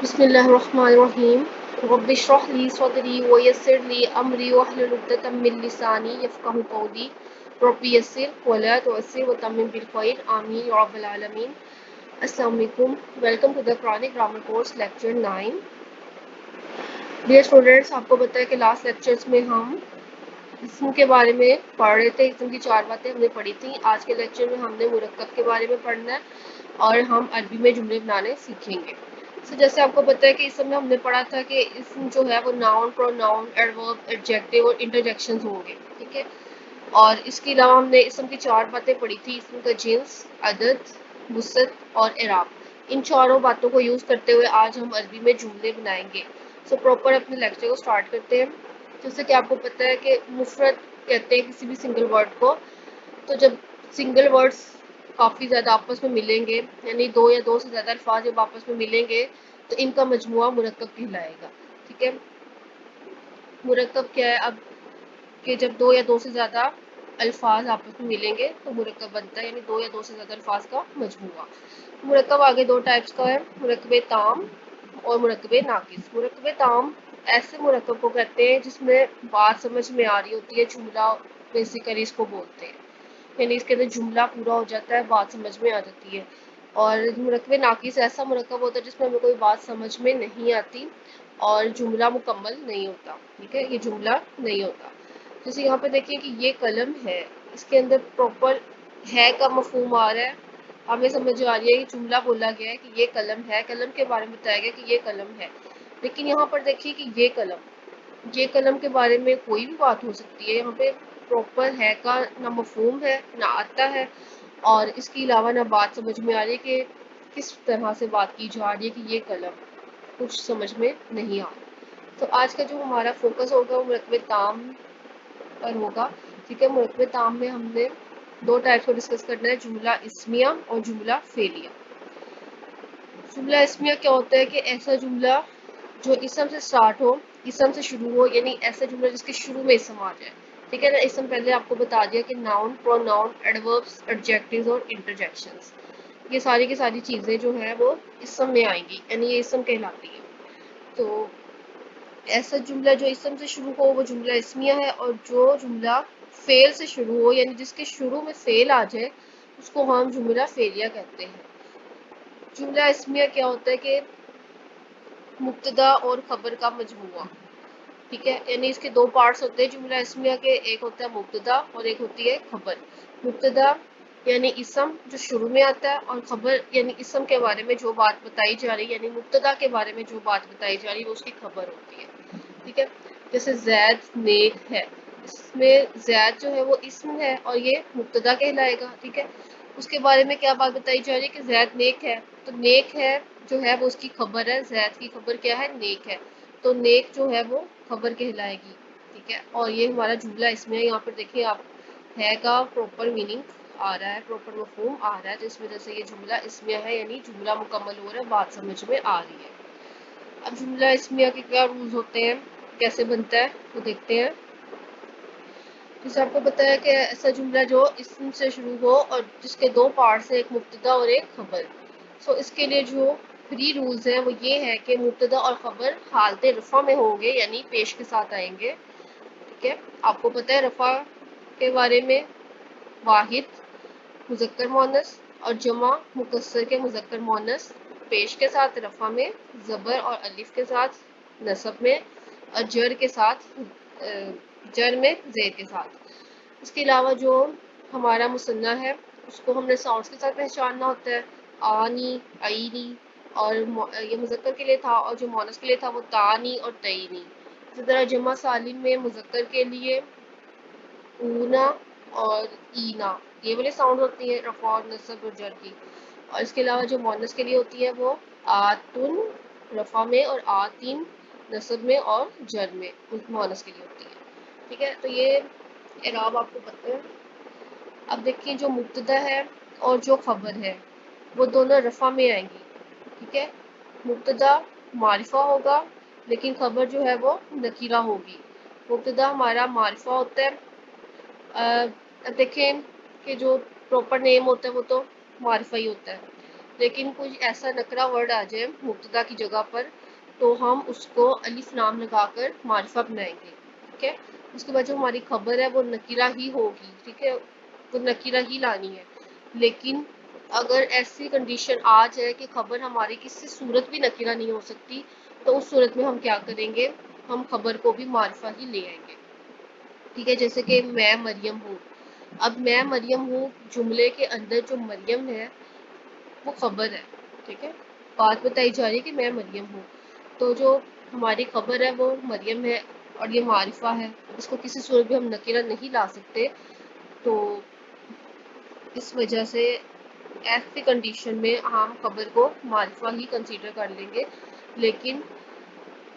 بسم اللہ الرحمن الرحیم رب اشرح لی صدری ویسر لی امری واحلل عقدۃ من لسانی یفقہوا قولی رب یسر ولا تعسر وتمم بالخیر آمین یا رب العالمین۔ السلام علیکم، welcome to the Quranic grammar course lecture 9۔ Dear students, آپ کو پتہ ہے کہ لاسٹ لیکچرز میں ہم اسم کے بارے میں پڑھ رہے تھے۔ اسم کی 4 باتیں ہم نے پڑھی تھیں۔ آج کے لیکچر میں ہم نے مرکب کے بارے میں پڑھنا ہے اور ہم عربی میں جملے بنانے سیکھیں گے۔ جیسے آپ کو پتہ ہے کہ اسم میں ہم نے پڑھا تھا کہ اسم جو ہے وہ ناؤن، پروناؤن، ایڈورب، ایڈجیکٹو اور انٹرجیکشنز ہوں گے، ٹھیک ہے۔ اور اس کے علاوہ ہم نے اسم کی 4 باتیں پڑھی تھی، اسم کا جنس، عدد، وسعت اور اعراب۔ ان چاروں باتوں کو یوز کرتے ہوئے آج ہم عربی میں جملے بنائیں گے۔ پراپر اپنے لیکچر کو سٹارٹ کرتے ہیں۔ جیسے کہ آپ کو پتہ ہے کہ مفرد کہتے ہیں کسی بھی سنگل ورڈ کو، تو جب سنگل ورڈز کافی زیادہ آپس میں ملیں گے، یعنی 2 یا 2 سے زیادہ الفاظ جب آپس میں ملیں گے تو ان کا مجموعہ مرکب کہلائے گا، ٹھیک ہے۔ مرکب کیا ہے؟ اب کہ جب 2 یا 2 سے زیادہ الفاظ آپس میں ملیں گے تو مرکب بنتا ہے، یعنی 2 یا 2 سے زیادہ الفاظ کا مجموعہ۔ مرکب آگے 2 ٹائپس کا ہے، مرکب تام اور مرکب ناقص۔ مرکب تام ایسے مرکب کو کہتے ہیں جس میں بات سمجھ میں آ رہی ہوتی ہے، جملہ بیسیکلی اس کو بولتے ہیں، یعنی اس کے اندر جملہ پورا ہو جاتا ہے، بات سمجھ میں آ جاتی ہے۔ اور مرکب ناقص ایسا مرکب ہوتا ہے جس میں ہمیں کوئی بات سمجھ میں نہیں آتی اور جملہ مکمل نہیں ہوتا، ٹھیک ہے، یہ جملہ نہیں ہوتا۔ جیسے یہاں پہ دیکھیے کہ یہ قلم ہے، اس کے اندر پراپر ہے کا مفہوم آ رہا ہے، ہمیں سمجھ آ رہی ہے کہ جملہ بولا گیا ہے کہ یہ قلم ہے، قلم کے بارے میں بتایا گیا کہ یہ قلم ہے۔ لیکن یہاں پر دیکھیے کہ یہ قلم کے بارے میں کوئی بھی بات ہو سکتی ہے، یہاں پہ پراپر ہے کا نہ مفہوم ہے نہ آتا ہے، اور اس کے علاوہ نہ بات سمجھ میں آ رہی ہے کہ کس طرح سے بات کی جا رہی ہے کہ یہ قلم، کچھ سمجھ میں نہیں آ رہا۔ تو آج کا جو ہمارا فوکس ہوگا وہ مرکب تام پر ہوگا، ٹھیک ہے۔ مرکب تام میں ہم نے 2 ٹائپس کو ڈسکس کرنا ہے، جملہ اسمیہ اور جملہ فعلیہ۔ جملہ اسمیہ کیا ہوتا ہے کہ ایسا جملہ جو اسم سے سٹارٹ ہو، اسم سے شروع ہو، یعنی ایسا جملہ جس کے شروع میں اسم آ جائے، ٹھیک ہے نا۔ اسم پہلے آپ کو بتا دیا کہ ناؤن، پروناؤن، ایڈوربس، ایڈجیکٹیوز اور انٹرجیکشنز، یہ ساری کی ساری چیزیں جو ہیں وہ اسم میں آئیں گی، یعنی یہ اسم کہلاتی ہے۔ تو ایسا جملہ جو اسم سے شروع ہو وہ جملہ اسمیہ ہے، اور جو جملہ فعل سے شروع ہو، یعنی جس کے شروع میں فعل آ جائے، اس کو ہم جملہ فعلیہ کہتے ہیں۔ جملہ اسمیہ کیا ہوتا ہے کہ مبتدا اور خبر کا مجموعہ، ٹھیک ہے، یعنی اس کے 2 پارٹس ہوتے ہیں جملہ اسمیہ کے، ایک ہوتا ہے مبتدا اور ایک ہوتی ہے خبر۔ مبتدا یعنی اسم جو شروع میں آتا ہے، اور خبر یعنی اسم کے بارے میں جو بات بتائی جا رہی ہے، یعنی مبتدا کے بارے میں جو بات بتائی جا رہی ہے وہ اس کی خبر ہوتی ہے، ٹھیک ہے۔ جیسے زید نیک ہے، اس میں زید جو ہے وہ اسم ہے اور یہ مبتدا کہلائے گا، ٹھیک ہے۔ اس کے بارے میں کیا بات بتائی جا رہی ہے کہ زید نیک ہے، تو نیک ہے جو ہے وہ اس کی خبر ہے، زید کی خبر کیا ہے؟ نیک ہے، تو نیک جو ہے وہ خبر کہلائے گی، ٹھیک ہے۔ اور یہ ہمارا جملہ اسمیہ، یہاں پر دیکھیں آپ ہے کا پراپر میننگ آ رہا ہے، پراپر مفہوم آ رہا ہے، جس وجہ سے یہ جملہ اسمیہ ہے، یعنی جملہ مکمل ہو رہا ہے، بات سمجھ میں آ رہی ہے۔ اب جملہ اسمیہ کے کیا رولز ہوتے ہیں، کیسے بنتا ہے وہ دیکھتے ہیں۔ جیسے آپ کو پتہ ہے کہ ایسا جملہ جو اسم سے شروع ہو اور جس کے 2 پارٹس ہیں، ایک مبتدا اور ایک خبر۔ اس کے لیے جو 3 رولز ہیں وہ یہ ہے کہ مبتدا اور خبر حالت رفع میں ہوں گے، یعنی پیش کے ساتھ آئیں گے، ٹھیک ہے۔ آپ کو پتہ ہے رفع کے بارے میں، واحد مذکر مؤنث اور جمع مکسر کے مذکر مؤنث پیش کے ساتھ رفع میں، زبر اور الف کے ساتھ نصب میں، اور جر کے ساتھ جر میں زیر کے ساتھ۔ اس کے علاوہ جو ہمارا مثنیٰ ہے اس کو ہم نے ساؤنڈس کے ساتھ پہچاننا ہوتا ہے، آنی، عینی، اور یہ مذکر کے لیے تھا، اور جو مؤنث کے لیے تھا وہ تانی اور تعینی۔ اسی طرح جمع سالم میں مذکر کے لیے اونا اور اینا، یہ والی ساؤنڈ ہوتی ہے رفع اور نصب اور جر کی۔ اور اس کے علاوہ جو مؤنث کے لیے ہوتی ہے وہ آتن رفع میں اور آتین نصب میں اور جر میں مؤنث کے لیے ہوتی ہے، ٹھیک ہے۔ تو یہ اعراب آپ کو پتہ ہے۔ اب دیکھیے جو مبتدا ہے اور جو خبر ہے وہ دونوں رفع میں آئیں گی، ٹھیک ہے۔ مبتدا معرفہ ہوگا لیکن خبر جو ہے وہ نکیرہ ہوگی۔ مبتدا ہمارا معرفہ ہوتا ہے، دیکھیں کہ جو پراپر نیم ہوتا ہے وہ تو معرفہ ہی ہوتا ہے، لیکن کچھ ایسا نکرا ورڈ آ جائے مبتدا کی جگہ پر تو ہم اس کو الف لام لگا کر معرفہ بنائیں گے، ٹھیک ہے۔ اس کے بعد جو ہماری خبر ہے وہ نکرہ ہی ہوگی، ٹھیک ہے، وہ نکرہ ہی لانی ہے۔ لیکن اگر ایسی کنڈیشن آ جائے کہ خبر ہماری کسی صورت بھی نکرہ نہیں ہو سکتی تو اس صورت میں ہم کیا کریں گے، ہم خبر کو بھی معرفہ ہی لے آئیں گے، ٹھیک ہے۔ جیسے کہ میں مریم ہوں، اب میں مریم ہوں جملے کے اندر جو مریم ہے وہ خبر ہے، ٹھیک ہے، بات بتائی جا رہی ہے کہ میں مریم ہوں، تو جو ہماری خبر ہے وہ مریم ہے اور یہ معرفہ ہے، اس کو کسی صورت بھی ہم نکرہ نہیں لا سکتے، تو اس وجہ سے ایسی کنڈیشن میں ہم خبر کو معرفہ ہی کنسیڈر کر لیں گے۔ لیکن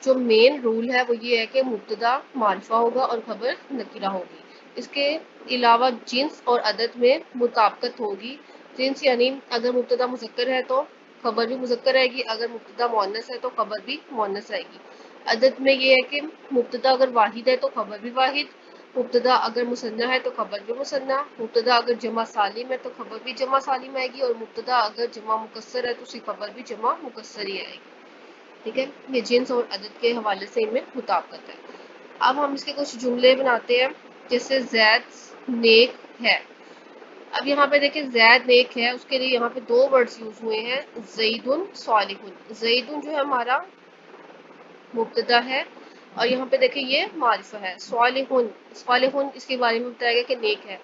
جو مین رول ہے وہ یہ ہے کہ مبتدا معرفہ ہوگا اور خبر نکرہ ہوگی۔ اس کے علاوہ جنس اور عدد میں مطابقت ہوگی۔ جنس یعنی اگر مبتدا مذکر ہے تو خبر بھی مذکر آئے گی، اگر مبتدا مؤنث ہے تو خبر بھی مؤنث آئے گی۔ عدد میں یہ ہے کہ مبتدا اگر واحد ہے تو خبر بھی واحد، مبتدا اگر مثنیٰ ہے تو خبر بھی مثنیٰ، مبتدا اگر جمع سالم ہے تو خبر بھی جمع سالم آئے گی، اور مبتدا اگر جمع مکسر ہے تو اس کی خبر بھی جمع مکسر ہی آئے گی، ٹھیک ہے۔ یہ جنس اور عدد کے حوالے سے ان میں مطابقت ہے۔ اب ہم اس کے کچھ جملے بناتے ہیں، جیسے زید نیک ہے۔ اب یہاں پہ دیکھیں زید نیک ہے، اس کے لیے یہاں پہ دو ورڈز یوز ہوئے ہیں، زیدن صالح۔ زیدن جو ہے ہمارا مبتدا ہے اور یہاں پہ دیکھیں یہ معرفہ ہے۔ صالح، صالح اس کے بارے میں بتایا گیا کہ نیک ہے،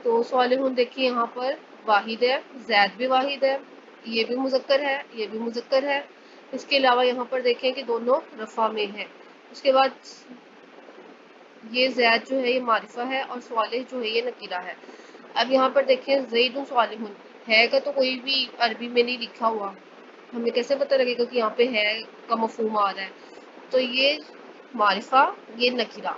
تو صالح دیکھیے یہاں پر واحد ہے، زید بھی واحد ہے، یہ بھی مذکر ہے، یہ بھی مذکر ہے۔ اس کے علاوہ یہاں پر دیکھیں کہ دونوں رفع میں ہیں۔ اس کے بعد یہ زید جو ہے یہ معرفہ ہے اور صالح جو ہے یہ نکرہ ہے۔ اب یہاں پر دیکھیں زید صالح ہے کا تو کوئی بھی عربی میں نہیں لکھا ہوا، ہمیں کیسے پتہ لگے گا کہ یہاں پہ ہے کا مفہوم آ رہا ہے، تو یہ معرفہ، یہ نکرہ،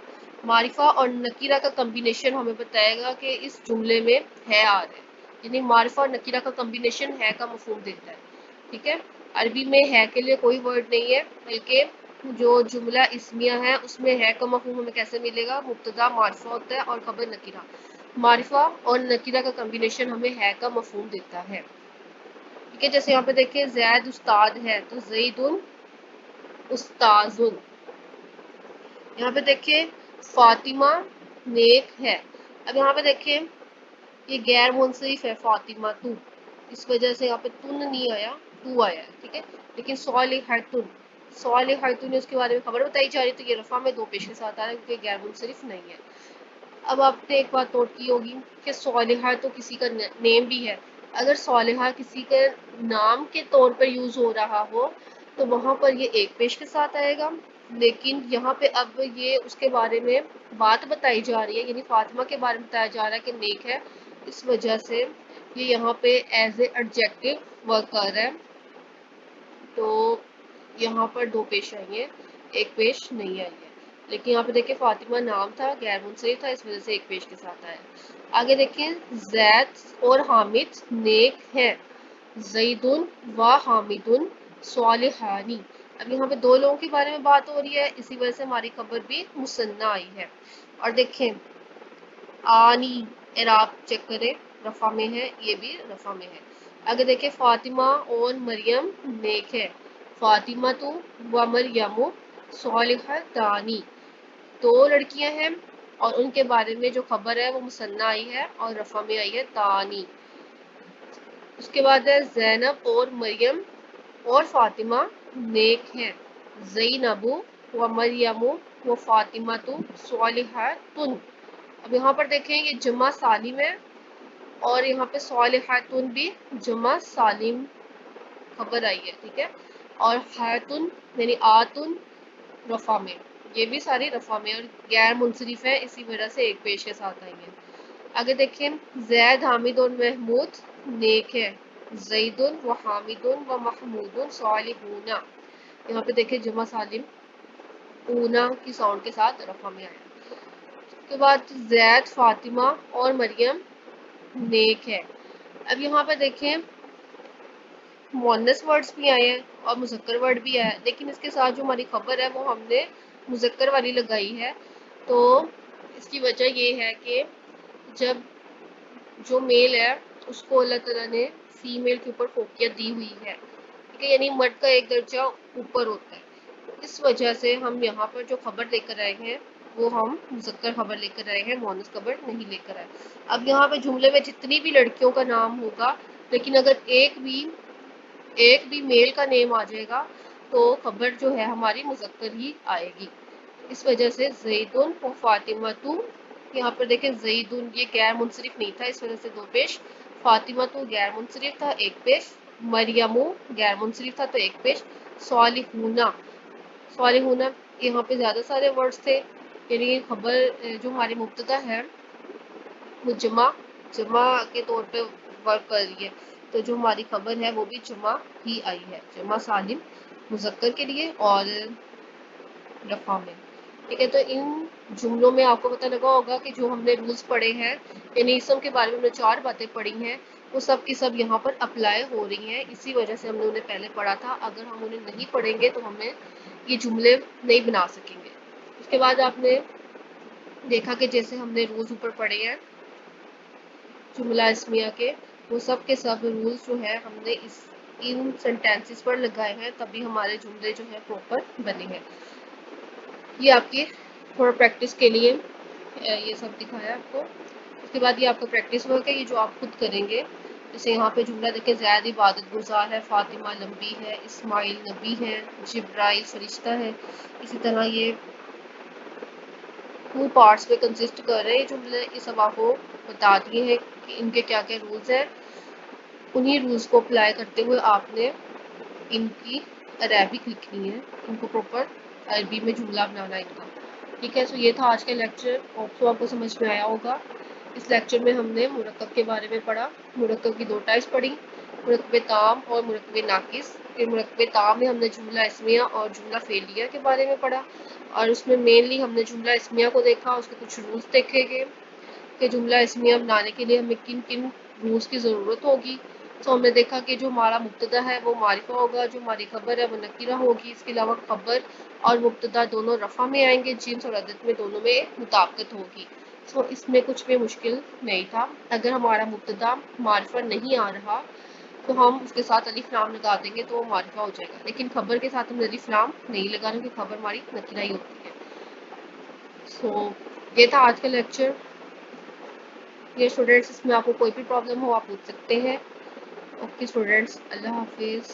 معرفہ اور نکرہ کا کمبینیشن ہمیں بتائے گا کہ اس جملے میں ہے آ رہا ہے، یعنی معرفہ اور نکرہ کا کمبینیشن ہے کا مفہوم دیتا ہے، ٹھیک ہے۔ عربی میں ہے کے لیے کوئی ورڈ نہیں ہے، بلکہ جو جملہ اسمیہ ہے اس میں ہے کا مفہوم ہمیں کیسے ملے گا، مبتدا معرفہ ہوتا ہے اور خبر نکرہ، معرفہ اور نکرہ کا کمبینیشن ہمیں ہے کا مفہوم دیتا ہے، ٹھیک ہے۔ جیسے یہاں پہ دیکھیں زید استاد ہے تو زید استاذ۔ یہاں پہ دیکھیں فاطمہ نیک ہے، اب یہاں پہ دیکھیں یہ غیر منصرف ہے، فاطمہ تو، اس وجہ سے یہاں پہ تن نہیں آیا، تو آیا ہے، ٹھیک ہے۔ لیکن صالحۃ، صالحۃ اس کے بارے میں خبر بتائی جا رہی ہے تو یہ رفع میں دو پیش کے ساتھ آ رہا ہے کیونکہ غیر منصرف نہیں ہے۔ اب آپ نے ایک بات نوٹ کی ہوگی کہ صالحہ تو کسی کا نیم بھی ہے، اگر صالحہ کسی کے نام کے طور پر یوز ہو رہا ہو تو وہاں پر یہ ایک پیش کے ساتھ آئے گا، لیکن یہاں پہ اب یہ اس کے بارے میں بات بتائی جا رہی ہے، یعنی فاطمہ کے بارے میں بتایا جا رہا ہے کہ نیک ہے، اس وجہ سے یہ یہاں پہ ایز اے ایڈجیکٹو ورک کر رہا ہے، تو یہاں پر دو پیش آئی ہیں، ایک پیش نہیں آئی ہے۔ لیکن یہاں پہ دیکھیں فاطمہ نام تھا، غیر منصرف تھا، اس وجہ سے ایک پیش کے ساتھ آیا۔ آگے دیکھیں زید اور حامد نیک ہیں، زیدن و حامدن صالحانی۔ اب یہاں پہ دو لوگوں کے بارے میں بات ہو رہی ہے، اسی وجہ سے ہماری خبر بھی مثنیٰ آئی ہے۔ اور دیکھیں آنی، اعراب چیک کریں، رفع میں ہے، یہ بھی رفع میں ہے۔ آگے دیکھیں فاطمہ اور مریم نیک ہے، فاطمہ تو و مریم صالحتانی، دو لڑکیاں ہیں اور ان کے بارے میں جو خبر ہے وہ مثنیٰ آئی ہے اور رفع میں آئی ہے تانی۔ اس کے بعد ہے زینب اور مریم اور فاطمہ نیک ہیں، زینب و مریم و فاطمہ تو صالحاتن۔ اب یہاں پر دیکھیں یہ جمع سالم ہے اور یہاں پہ صالحاتن بھی جمع سالم خبر آئی ہے، ٹھیک ہے، اور ہاتن یعنی آتن رفع میں، یہ بھی ساری رفع میں اور غیر منصرف ہے، اسی وجہ سے ایک پیش کے ساتھ آئی ہیں۔ آگے دیکھیں زید حامد اور محمود نیک ہے، زید و حامد و محمود صالحون۔ یہاں پہ دیکھیں جمع سالم اونا کی ساؤنڈ کے ساتھ رفع میں آیا۔ اس کے بعد زید فاطمہ اور مریم نیک ہے۔ اب یہاں پہ دیکھیں مؤنث ورڈز بھی آئے ہیں اور مذکر ورڈ بھی آیا ہے، لیکن اس کے ساتھ جو ہماری خبر ہے وہ ہم نے مذکر والی لگائی ہے، تو اس کی وجہ یہ ہے کہ جب جو میل ہے اس کو اللہ تعالیٰ نے فیمیل کے اوپر فوقیت دی ہوئی ہے، ٹھیک ہے، یعنی مرد کا ایک درجہ اوپر ہوتا ہے. اس وجہ سے ہم یہاں پر جو خبر لے کر آئے ہیں وہ ہم مذکر خبر لے کر آئے ہیں، مؤنث خبر نہیں لے کر آئے. اب یہاں پہ جملے میں جتنی بھی لڑکیوں کا نام ہوگا، لیکن اگر ایک بھی میل کا نیم آ جائے گا تو خبر جو ہے ہماری مذکر ہی آئے گی. اس وجہ سے زیدن و فاطمہ، یہاں پر دیکھیں زیدن یہ غیر منصرف نہیں تھا، اس وجہ سے 2 پیش. فاطمہ تو غیر منصرف تھا، 1 پیش. مریم غیر منصرف تھا تو 1 پیش. صالحون یہاں پہ زیادہ سارے ورڈز تھے، یعنی خبر جو ہماری مبتدا ہے وہ جمع کے طور پہ ورک کر رہی ہے، تو جو ہماری خبر ہے وہ بھی جمع ہی آئی ہے، جمع سالم مذکر کے لیے اور رفع میں. ٹھیک ہے، تو ان جملوں میں آپ کو پتہ لگا ہوگا کہ جو ہم نے رولز پڑھے ہیں، یعنی اسم کے بارے میں ہم نے 4 باتیں پڑھی ہیں، وہ سب کی سب یہاں پر اپلائی ہو رہی ہیں. اسی وجہ سے ہم نے انہیں پہلے پڑھا تھا. اگر ہم انہیں نہیں پڑھیں گے تو ہمیں یہ جملے نہیں بنا سکیں گے. اس کے بعد آپ نے دیکھا کہ جیسے ہم نے رولز اوپر پڑھے ہیں جملہ اسمیہ کے، وہ سب کے سب رولز جو ہے ہم نے ان سینٹینسز پر لگائے ہیں، تبھی ہمارے جملے جو ہے پراپر بنے ہیں. یہ آپ کی تھوڑا پریکٹس کے لیے یہ سب دکھایا آپ کو. اس کے بعد یہ آپ کا پریکٹس ورک ہے، یہ جو آپ خود کریں گے. جیسے یہاں پہ جملہ دیکھیں زید عبادت گزار ہے، فاطمہ لمبی ہے، اسماعیل نبی ہے، جبرائیل فرشتہ ہے. اسی طرح یہ 2 پارٹس میں کنسسٹ کر رہے ہیں یہ جملے. یہ سب آپ کو بتا دیے ہیں کہ ان کے کیا کیا رولز ہیں. انہی رولز کو اپلائی کرتے ہوئے آپ نے ان کی عربک لکھنی ہے، ان کو پراپر عربی میں جملہ بنانا ہے ان کا. ٹھیک ہے، سو یہ تھا آج کا لیکچر. ہوپ سو آپ کو سمجھ میں آیا ہوگا. اس لیکچر میں ہم نے مرکب کے بارے میں پڑھا، مرکب کی 2 ٹائپس پڑھی، مرکب تام اور مرکب ناقص. پھر مرکب تام میں ہم نے جملہ اسمیہ اور جملہ فعلیہ کے بارے میں پڑھا، اور اس میں مینلی ہم نے جملہ اسمیہ کو دیکھا، اس کے کچھ رولز دیکھے گئے کہ جملہ اسمیہ بنانے کے لیے ہمیں کن کن رولز کی ضرورت ہوگی. تو ہم نے دیکھا کہ جو ہمارا مبتدا ہے وہ معرفہ ہوگا، جو ہماری خبر ہے وہ نکرہ ہوگی. اس کے علاوہ خبر اور مبتدا دونوں رفع میں آئیں گے، جنس اور عدد میں دونوں میں مطابقت ہوگی. تو اس میں کچھ بھی مشکل نہیں تھا. اگر ہمارا مبتدا معرفہ نہیں آ رہا تو ہم اس کے ساتھ الف لام لگا دیں گے تو وہ معرفہ ہو جائے گا، لیکن خبر کے ساتھ ہم الف لام نہیں لگانے کی، خبر ہماری نکرہ ہی ہوتی ہے. سو یہ تھا آج کا لیکچر. یہ اسٹوڈینٹس اس میں آپ کو کوئی بھی پرابلم ہو آپ پوچھ سکتے ہیں. اوکے اسٹوڈینٹس، اللہ حافظ.